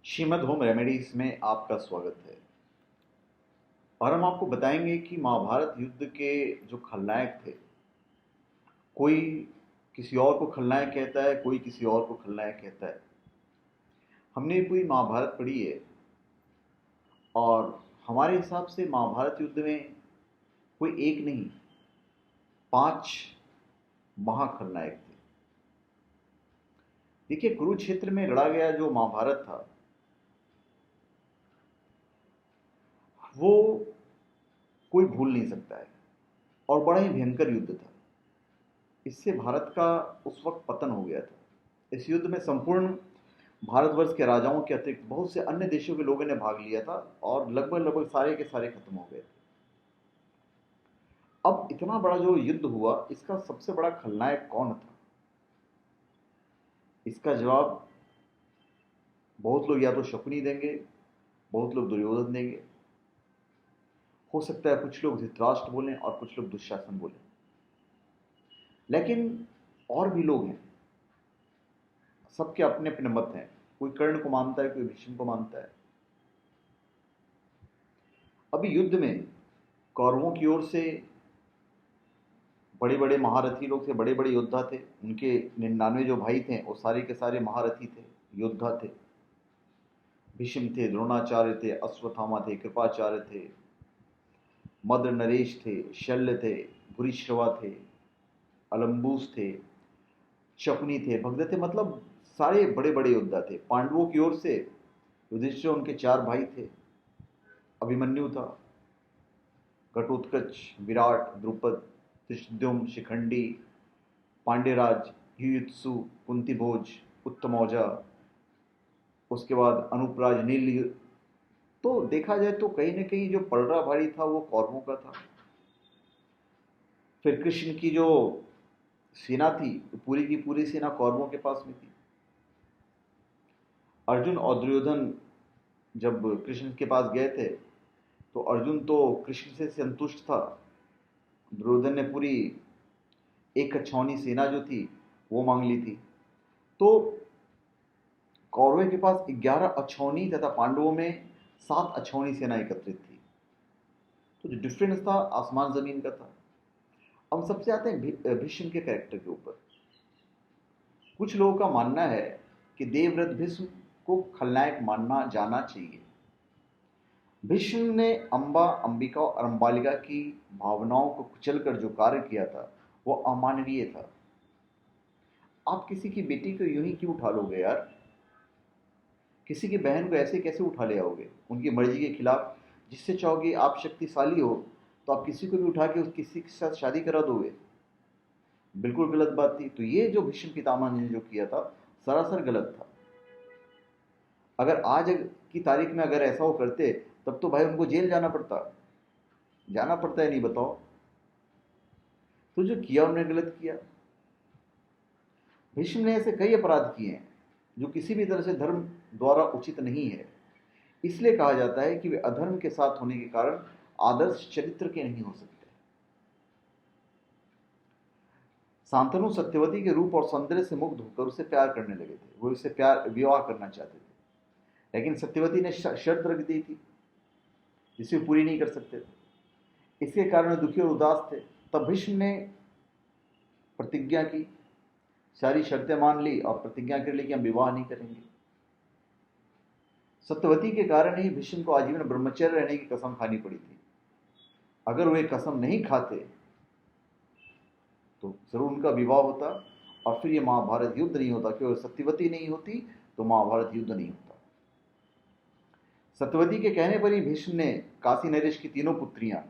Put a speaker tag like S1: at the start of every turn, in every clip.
S1: Shrimad home remedies में आपका स्वागत है। और हम आपको बताएंगे कि महाभारत युद्ध के जो खलनायक थे, कोई किसी और को खलनायक कहता है, कोई किसी और को खलनायक कहता है। हमने पूरी महाभारत पढ़ी है और हमारे हिसाब से महाभारत युद्ध में कोई एक नहीं, 5 महाखलनायक थे। देखिए, कुरुक्षेत्र में लड़ा गया जो महाभारत था, वो कोई भूल नहीं सकता है और बड़ा ही भयंकर युद्ध था। इससे भारत का उस वक्त पतन हो गया था। इस युद्ध में संपूर्ण भारतवर्ष के राजाओं के अतिरिक्त बहुत से अन्य देशों के लोगों ने भाग लिया था और लगभग लगभग सारे के सारे खत्म हो गए थे। अब इतना बड़ा जो युद्ध हुआ, इसका सबसे बड़ा खलनायक कौन था? इसका जवाब बहुत लोग या तो शकुनी देंगे, बहुत लोग दुर्योधन देंगे, हो सकता है कुछ लोग धृतराष्ट्र बोलें और कुछ लोग दुशासन बोलें। लेकिन और भी लोग हैं, सबके अपने अपने मत हैं। कोई कर्ण को मानता है, कोई भीष्म को मानता है। अभी युद्ध में कौरवों की ओर से बड़े बड़े महारथी लोग थे, बड़े बड़े योद्धा थे। उनके 99 जो भाई थे वो सारे के सारे महारथी थे, योद्धा थे। भीष्म थे, द्रोणाचार्य थे, अश्वत्थामा थे, कृपाचार्य थे, मद्र नरेश थे, शल्य थे, भूरिश्रवा थे, अलम्बूस थे, शकुनी थे, भगदत्त थे। मतलब सारे बड़े बड़े योद्धा थे। पांडवों की ओर से युधिष्ठिर, उनके 4 भाई थे। अभिमन्यु था, घटोत्कच, विराट, द्रुपद, धृष्टद्युम्न, शिखंडी, पांड्यराज, युयुत्सु, कुंतीभोज, उत्तमौजा, उसके बाद अनुपराज, नील। तो देखा जाए तो कहीं ना कहीं जो पलड़ा भारी था वो कौरवों का था। फिर कृष्ण की जो सेना थी, पूरी की पूरी सेना कौरवों के पास में थी। अर्जुन और दुर्योधन जब कृष्ण के पास गए थे तो अर्जुन तो कृष्ण से संतुष्ट था। दुर्योधन ने पूरी एक अछौनी सेना जो थी वो मांग ली थी। तो कौरवों के पास 11 अछौनी तथा पांडवों में 7 अछौनी सेना एकत्रित थी। तो जो डिफरेंस था आसमान जमीन का था। अब सबसे आते हैं भीष्म के कैरेक्टर के ऊपर। कुछ लोगों का मानना है कि देवव्रत भीष्म को खलनायक मानना जाना चाहिए। भीष्म ने अंबा, अंबिका और अंबालिका की भावनाओं को कुचलकर जो कार्य किया था वो अमानवीय था। आप किसी की बेटी को यूं ही क्यों उठा लोगे यार? किसी की बहन को ऐसे कैसे उठा ले आओगे उनकी मर्जी के खिलाफ? जिससे चाहोगे आप शक्तिशाली हो तो आप किसी को भी उठा के किसी के साथ शादी करा दोगे? बिल्कुल गलत बात थी। तो ये जो भीष्म पितामह ने जो किया था सरासर गलत था। अगर आज की तारीख में अगर ऐसा वो करते तब तो भाई उनको जेल जाना पड़ता। जाना पड़ता है नहीं, बताओ? तो जो किया उन्होंने गलत किया। भीष्म ने ऐसे कई अपराध किए हैं जो किसी भी तरह से धर्म द्वारा उचित नहीं है। इसलिए कहा जाता है कि वे अधर्म के साथ होने के कारण आदर्श चरित्र के नहीं हो सकते। शांतनु सत्यवती के रूप और सौंदर्य से मुग्ध होकर उसे प्यार करने लगे थे। वो उससे प्यार विवाह करना चाहते थे, लेकिन सत्यवती ने शर्त रख दी थी जिसे पूरी नहीं कर सकते थे। इसके कारण दुखी और उदास थे। तब भीष्म ने प्रतिज्ञा की, सारी शर्तें मान ली और प्रतिज्ञा कर ली कि हम विवाह नहीं करेंगे। सत्यवती के कारण ही भीष्म को आजीवन ब्रह्मचर्य रहने की कसम खानी पड़ी थी। अगर वे कसम नहीं खाते तो जरूर उनका विवाह होता और फिर ये महाभारत युद्ध नहीं होता। क्योंकि सत्यवती नहीं होती तो महाभारत युद्ध नहीं होता। सत्यवती के कहने पर ही भीष्म ने काशी नरेश की तीनों पुत्रियां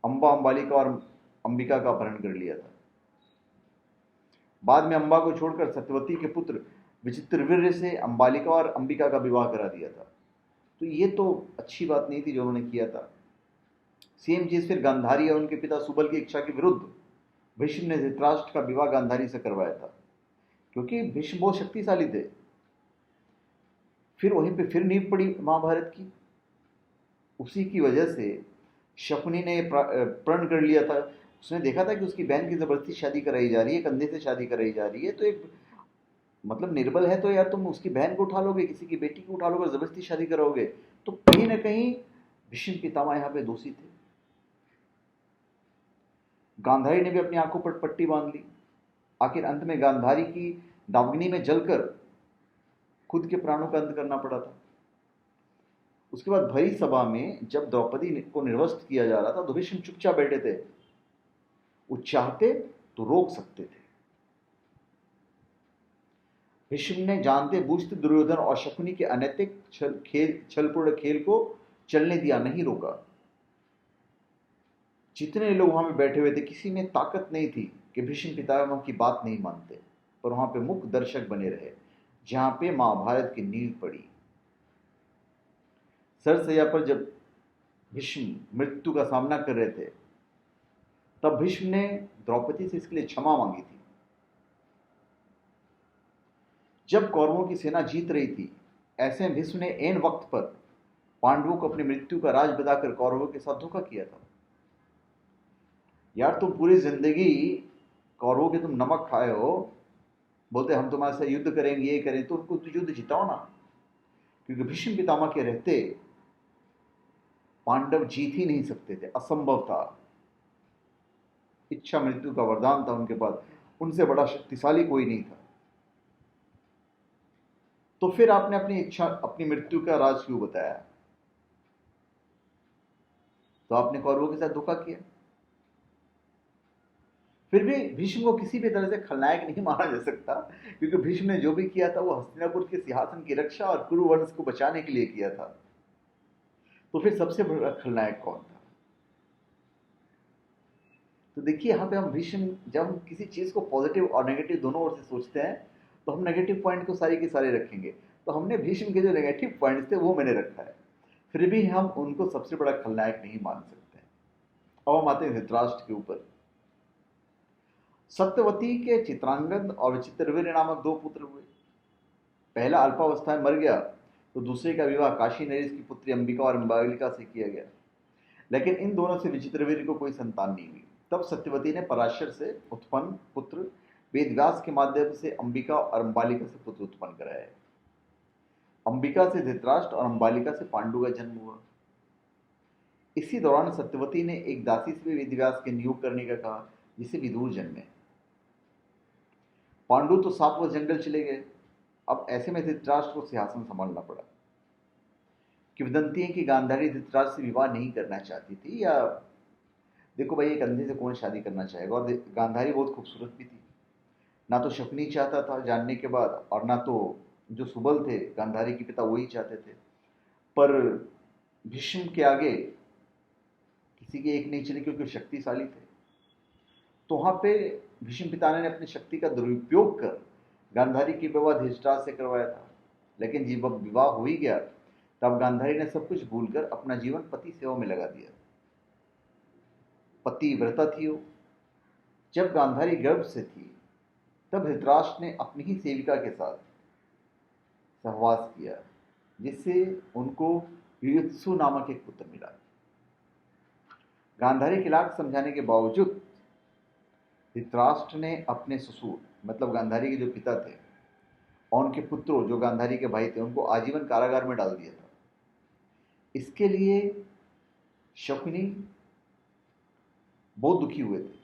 S1: अंबा, अंबालिका और अंबिका का अपहरण कर लिया था। बाद में अंबा को छोड़कर सत्यवती के पुत्र विचित्रवीर्य से अंबालिका और अंबिका का विवाह करा दिया था। तो ये तो अच्छी बात नहीं थी जो उन्होंने किया था। सेम चीज फिर गांधारी और उनके पिता सुबल की इच्छा के विरुद्ध भीष्म ने धृतराष्ट्र का विवाह गांधारी से करवाया था, क्योंकि भीष्म बहुत शक्तिशाली थे। फिर वहीं पे फिर नींव पड़ी महाभारत की। उसी की वजह से शकुनी ने प्रण कर लिया था। उसने देखा था कि उसकी बहन की जबरदस्ती शादी कराई जा रही है, कंधे से शादी कराई जा रही है। तो एक मतलब निर्बल है तो यार तुम उसकी बहन को उठा लोगे, किसी की बेटी को उठा लोगे, जबरदस्ती शादी करोगे। तो कहीं ना कहीं भीष्म पितामह यहां पे दोषी थे। गांधारी ने भी अपनी आंखों पर पट्टी बांध ली। आखिर अंत में गांधारी की दावग्नि में जलकर खुद के प्राणों का अंत करना पड़ा था। उसके बाद भरी सभा में जब द्रौपदी को निर्वस्त्र किया जा रहा था तो भीष्म चुपचाप बैठे थे। वो चाहते तो रोक सकते थे। भीष्म ने जानते बूझते दुर्योधन और शकुनी के अनैतिक छलपूर्ण खेल को चलने दिया, नहीं रोका। जितने लोग वहां पे बैठे हुए थे किसी में ताकत नहीं थी कि भीष्म पितामह की बात नहीं मानते, पर वहां पे मुख्य दर्शक बने रहे जहां पे महाभारत की नींव पड़ी। सरसैया पर जब भीष्म मृत्यु का सामना कर रहे थे तब भीष्म ने द्रौपदी से इसके लिए क्षमा मांगी थी। जब कौरवों की सेना जीत रही थी ऐसे में भीष्म ने ऐन वक्त पर पांडवों को अपनी मृत्यु का राज बताकर कौरवों के साथ धोखा किया था। यार तुम पूरी जिंदगी कौरवों के तुम नमक खाए हो, बोलते हम तुम्हारे साथ युद्ध करेंगे, ये करें, तो उनको युद्ध जिताओ ना। क्योंकि भीष्म पितामह के रहते पांडव जीत ही नहीं सकते थे, असंभव था। इच्छा मृत्यु का वरदान था उनके पास, उनसे बड़ा शक्तिशाली कोई नहीं था। तो फिर आपने अपनी इच्छा, अपनी मृत्यु का राज क्यों बताया? तो आपने कौरवों के साथ धोखा किया। फिर भी भीष्म को किसी भी तरह से खलनायक नहीं माना जा सकता, क्योंकि भीष्म ने जो भी किया था वो हस्तिनापुर के सिंहासन की रक्षा और कुरु वंश को बचाने के लिए किया था। तो फिर सबसे बड़ा खलनायक कौन था? तो देखिए यहां पे हम भीष्म, जब हम किसी चीज को पॉजिटिव और नेगेटिव दोनों ओर से सोचते हैं तो हम नेगेटिव पॉइंट को सारे के सारे रखेंगे। तो हमने भीष्म के जो नेगेटिव पॉइंट्स थे वो मैंने रखा है, फिर भी हम उनको सबसे बड़ा खलनायक नहीं मान सकते। अब हम आते हैं धृतराष्ट्र के ऊपर। सत्यवती के चित्रांगद और विचित्रवीर्य नामक दो पुत्र हुए। पहला अल्पावस्था में मर गया तो दूसरे का विवाह काशी नरेश की पुत्री अंबिका और अंबालिका से किया गया, लेकिन इन दोनों से विचित्रवीर्य को कोई संतान नहीं हुई। तब सत्यवती ने पराशर से उत्पन्न पुत्र वेदव्यास के माध्यम से अंबिका और अंबालिका से पुत्र उत्पन्न कराए। अंबिका से धृतराष्ट्र और अंबालिका से पांडु का जन्म हुआ। इसी दौरान सत्यवती ने एक दासी से भी वेदव्यास के नियोग करने का कहा, जिसे विदुर जन्मे। पांडु तो सातवें जंगल चले गए। अब ऐसे में धृतराष्ट्र को सिंहासन संभालना पड़ा। किंवदंती है कि गांधारी धृतराष्ट्र से विवाह नहीं करना चाहती थी, या देखो भाई एक अंधे से कौन शादी करना चाहेगा, और गांधारी बहुत खूबसूरत भी थी। ना तो शकुनी चाहता था जानने के बाद, और ना तो जो सुबल थे गांधारी के पिता वही चाहते थे। पर भीष्म के आगे किसी की एक नहीं चली क्योंकि वो शक्तिशाली थे। तो वहां पे भीष्म पितामह ने अपनी शक्ति का दुरुपयोग कर गांधारी की विवाह धृतराष्ट्र से करवाया था। लेकिन जब विवाह हो ही गया तब गांधारी ने सब कुछ भूलकर अपना जीवन पति सेवा में लगा दिया। पतिव्रता थी वो। जब गांधारी गर्भ से थी तब धृतराष्ट्र ने अपनी ही सेविका के साथ सहवास किया, जिससे उनको युयुत्सु नामक एक पुत्र मिला। गांधारी के लाख समझाने के बावजूद धृतराष्ट्र ने अपने ससुर, मतलब गांधारी के जो पिता थे, और उनके पुत्रों जो गांधारी के भाई थे, उनको आजीवन कारागार में डाल दिया था। इसके लिए शकुनी बहुत दुखी हुए थे,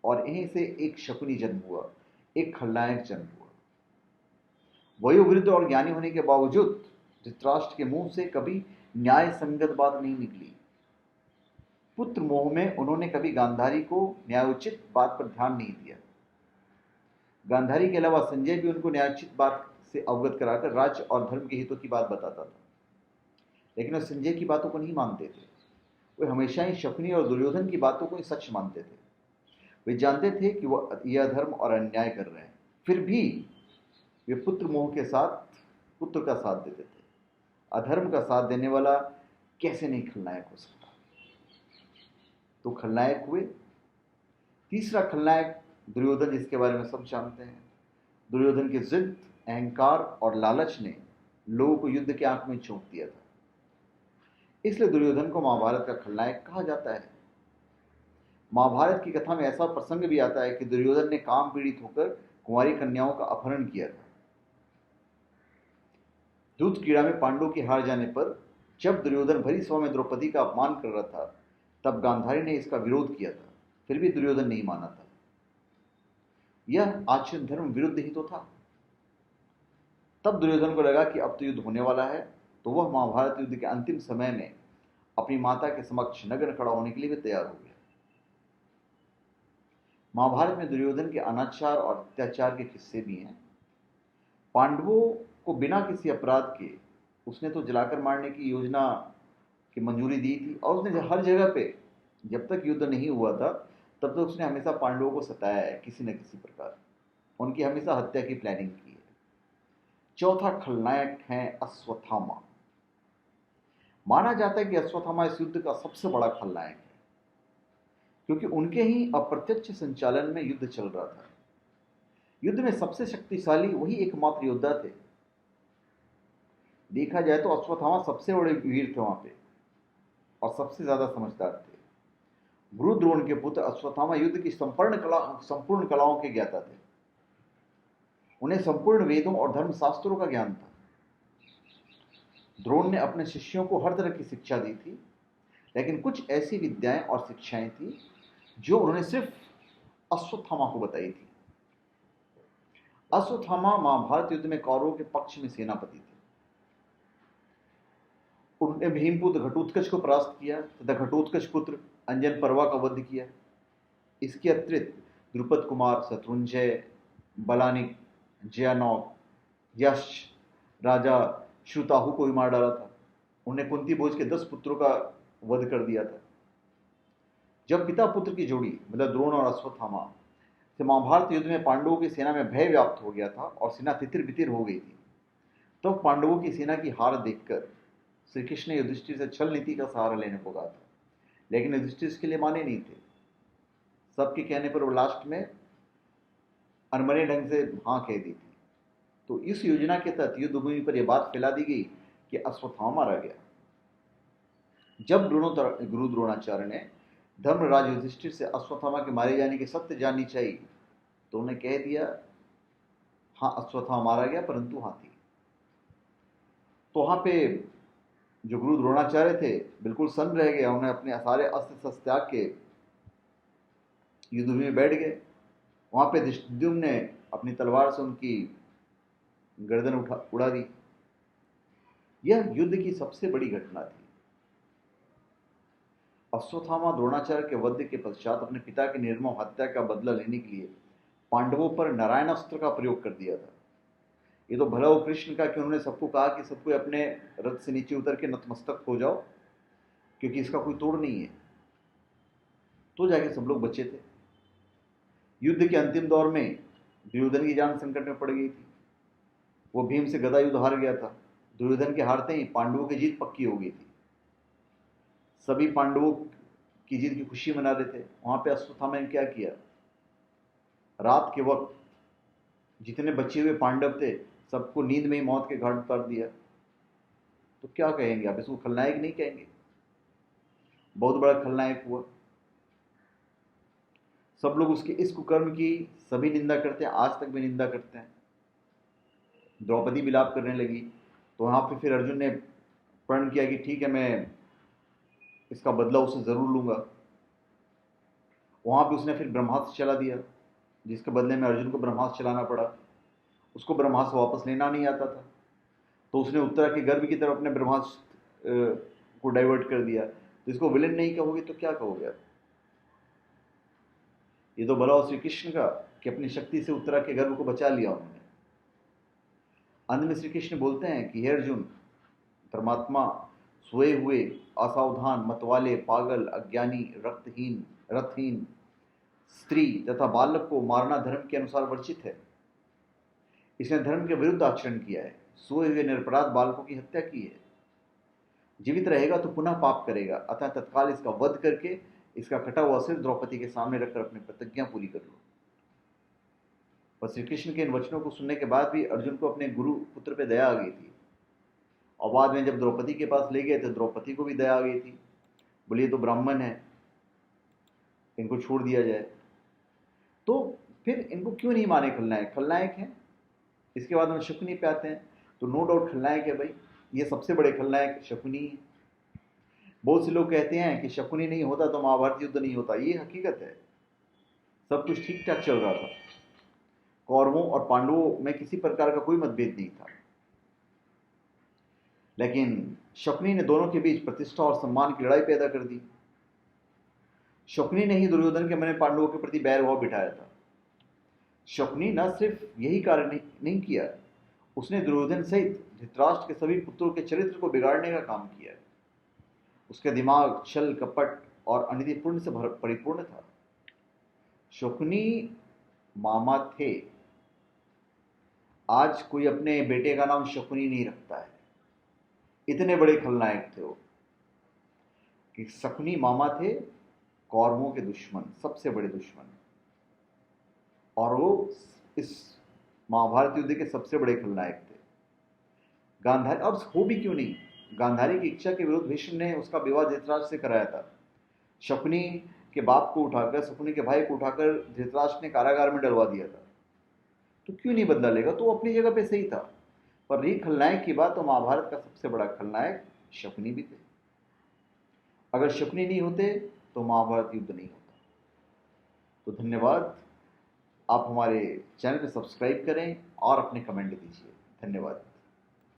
S1: और यहीं से एक शकुनी जन्म हुआ, एक खलनायक जन्म हुआ। वयोवृद्ध और ज्ञानी होने के बावजूद धृतराष्ट्र के मुंह से कभी न्याय संगत बात नहीं निकली। पुत्र मोह में उन्होंने कभी गांधारी को न्यायोचित बात पर ध्यान नहीं दिया। गांधारी के अलावा संजय भी उनको न्यायोचित बात से अवगत कराकर राज्य और धर्म के हितों की बात बताता था, लेकिन वे संजय की बातों को नहीं मानते थे। वे हमेशा ही शकुनी और दुर्योधन की बातों को ही सच मानते थे। वे जानते थे कि वह यह अधर्म और अन्याय कर रहे हैं, फिर भी वे पुत्र मोह के साथ पुत्र का साथ देते थे। अधर्म का साथ देने वाला कैसे नहीं खलनायक हो सकता? तो खलनायक हुए। तीसरा खलनायक दुर्योधन, जिसके बारे में सब जानते हैं। दुर्योधन की जिद, अहंकार और लालच ने लोगों को युद्ध के आंख में झोंक दिया था। इसलिए दुर्योधन को महाभारत का खलनायक कहा जाता है। महाभारत की कथा में ऐसा प्रसंग भी आता है कि दुर्योधन ने काम पीड़ित होकर कुंवारी कन्याओं का अपहरण किया था। दूध क्रीड़ा में पांडवों की हार जाने पर जब दुर्योधन भरी सभा में द्रौपदी का अपमान कर रहा था, तब गांधारी ने इसका विरोध किया था। फिर भी दुर्योधन नहीं माना था। यह आचरण धर्म विरुद्ध ही तो था। तब दुर्योधन को लगा कि अब तो युद्ध होने वाला है, तो वह महाभारत युद्ध के अंतिम समय में अपनी माता के समक्ष नग्न खड़ा होने के लिए भी तैयार हो गया। महाभारत में दुर्योधन के अनाचार और अत्याचार के किस्से भी हैं। पांडवों को बिना किसी अपराध के उसने तो जलाकर मारने की योजना की मंजूरी दी थी, और उसने हर जगह पे, जब तक युद्ध नहीं हुआ था तब तक उसने हमेशा पांडवों को सताया है किसी न किसी प्रकार, उनकी हमेशा हत्या की प्लानिंग की है। चौथा खलनायक है अश्वत्थामा। माना जाता है कि अश्वत्थामा इस युद्ध का सबसे बड़ा खलनायक है, क्योंकि उनके ही अप्रत्यक्ष संचालन में युद्ध चल रहा था। युद्ध में सबसे शक्तिशाली वही एकमात्र योद्धा थे। देखा जाए तो अश्वत्थामा सबसे बड़े वीर थे वहां पे, और सबसे ज्यादा समझदार थे। गुरु द्रोण के पुत्र अश्वत्थामा युद्ध की संपूर्ण कलाओं के ज्ञाता थे। उन्हें संपूर्ण वेदों और धर्मशास्त्रों का ज्ञान था। द्रोण ने अपने शिष्यों को हर तरह की शिक्षा दी थी, लेकिन कुछ ऐसी विद्याएं और शिक्षाएं थी जो उन्होंने सिर्फ अश्वत्थामा को बताई थी। अश्वत्थामा महाभारत युद्ध में कौरवों के पक्ष में सेनापति थे। उन्होंने भीमपुत्र घटोत्कच को परास्त किया तथा घटोत्कच पुत्र अंजन पर्वा का वध किया। इसके अतिरिक्त द्रुपद कुमार, शत्रुंजय, बलानिक, जयानौक, यश, राजा श्रुताहु को भी मार डाला था। उन्हें कुंती भोज के 10 पुत्रों का वध कर दिया था। जब पिता पुत्र की जोड़ी मतलब द्रोण और अश्वत्थामा से महाभारत युद्ध में पांडवों की सेना में भय व्याप्त हो गया था और सेना तितिर बितिर हो गई थी, तब पांडवों की सेना की हार देखकर श्री कृष्ण ने युधिष्ठिर से छल नीति का सहारा लेने को कहा था, लेकिन युधिष्ठिर इसके लिए माने नहीं थे। सबके कहने पर वो लास्ट में अनमने ढंग से हाँ कह दी थी। तो इस योजना के तहत युद्ध भूमि पर यह बात फैला दी गई कि अश्वत्थामा मारा गया। जब गुरु द्रोणाचार्य ने धर्मराज युधिष्ठिर से अश्वत्थामा के मारे जाने की सत्य जाननी चाहिए, तो उन्हें कह दिया हाँ अश्वत्थामा मारा गया, परंतु हाथी। तो वहां पे जो गुरु द्रोणाचार्य थे बिल्कुल सन्न रह गया। उन्हें अपने सारे अस्त्र शस्त्र त्याग के युद्ध में बैठ गए। वहां पे धृष्टद्युम्न ने अपनी तलवार से उनकी गर्दन उड़ा दी। यह युद्ध की सबसे बड़ी घटना थी। अश्वत्थामा द्रोणाचार्य के वध के पश्चात अपने पिता की निर्मम हत्या का बदला लेने के लिए पांडवों पर नारायणास्त्र का प्रयोग कर दिया था। ये तो भला हो कृष्ण का कि उन्होंने सबको कहा कि सबको अपने रथ से नीचे उतर के नतमस्तक हो जाओ, क्योंकि इसका कोई तोड़ नहीं है। तो जाके सब लोग बचे थे। युद्ध के अंतिम दौर में दुर्योधन की जान संकट में पड़ गई थी। वो भीम से गदा युद्ध हार गया था। दुर्योधन के हारते ही पांडवों की जीत पक्की हो गई थी। सभी पांडवों की जीत की खुशी मना रहे थे। वहां पे अश्वत्थामा ने क्या किया, रात के वक्त जितने बचे हुए पांडव थे सबको नींद में ही मौत के घाट उतार दिया। तो क्या कहेंगे आप इसको, खलनायक नहीं कहेंगे? बहुत बड़ा खलनायक हुआ। सब लोग उसके इस कुकर्म की सभी निंदा करते हैं, आज तक भी निंदा करते हैं। द्रौपदी विलाप करने लगी, तो वहां पे फिर अर्जुन ने प्रण किया कि ठीक है मैं इसका बदला उससे जरूर लूंगा। वहां पे उसने फिर ब्रह्मास्त्र चला दिया, जिसके बदले में अर्जुन को ब्रह्मास्त्र चलाना पड़ा। उसको ब्रह्मास्त्र वापस लेना नहीं आता था, तो उसने उत्तरा के गर्भ की तरफ अपने ब्रह्मास्त्र को डाइवर्ट कर दिया। तो इसको विलेन नहीं कहोगे तो क्या कहोगे आप? ये तो भला श्री कृष्ण का कि अपनी शक्ति से उत्तरा के गर्भ को बचा लिया उन्होंने। अंत में श्री कृष्ण बोलते हैं कि हे अर्जुन, परमात्मा सोए हुए, असावधान, मतवाले, पागल, अज्ञानी, रथहीन स्त्री तथा बालक को मारना धर्म के अनुसार वर्जित है। इसने धर्म के विरुद्ध आचरण किया है। सोए हुए निरपराध बालकों की हत्या की है। जीवित रहेगा तो पुनः पाप करेगा, अतः तत्काल इसका वध करके इसका कटा हुआ सिर द्रौपदी के सामने रखकर अपनी प्रतिज्ञा पूरी कर लो। पर श्री कृष्ण के इन वचनों को सुनने के बाद भी अर्जुन को अपने गुरु पुत्र पे दया आ गई थी, और बाद में जब द्रौपदी के पास ले गए तो द्रौपदी को भी दया आ गई थी। बोलिए तो ब्राह्मण है, इनको छोड़ दिया जाए। तो फिर इनको क्यों नहीं माने खलनायक? खलनायक हैं। इसके बाद हम शकुनी पे आते हैं, तो नो डाउट खलनायक है भाई, ये सबसे बड़े खलनायक शकुनी है। बहुत से लोग कहते हैं कि शकुनी नहीं होता तो महाभारत युद्ध नहीं होता, ये हकीकत है। सब कुछ ठीक ठाक चल रहा था, कौरवों और पांडवों में किसी प्रकार का कोई मतभेद नहीं था, लेकिन शकुनी ने दोनों के बीच प्रतिष्ठा और सम्मान की लड़ाई पैदा कर दी। शकुनी ने ही दुर्योधन के मन में पांडवों के प्रति बैरभाव बिठाया था। शकुनी न सिर्फ यही कार्य नहीं किया, उसने दुर्योधन सहित धृतराष्ट्र के सभी पुत्रों के चरित्र को बिगाड़ने का काम किया। उसका दिमाग छल कपट और अनितिपूर्ण से परिपूर्ण था। शकुनी मामा थे। आज कोई अपने बेटे का नाम शकुनी नहीं रखता है, इतने बड़े खलनायक थे वो कि शकुनी मामा थे, कौरवों के दुश्मन, सबसे बड़े दुश्मन, और वो इस महाभारत युद्ध के सबसे बड़े खलनायक थे। गांधारी, और हो भी क्यों नहीं, गांधारी की इच्छा के विरुद्ध भीष्म ने उसका विवाह धृतराष्ट्र से कराया था। शकुनी के बाप को उठाकर, शकुनी के भाई को उठाकर धृतराष्ट्र ने कारागार में डलवा दिया था, तो क्यों नहीं बदला लेगा? तो वो अपनी जगह पे सही था। पर रही खलनायक की बात, तो महाभारत का सबसे बड़ा खलनायक शकुनी भी थे। अगर शकुनी नहीं होते तो महाभारत युद्ध नहीं होता। तो धन्यवाद, आप हमारे चैनल को सब्सक्राइब करें और अपने कमेंट दीजिए। धन्यवाद।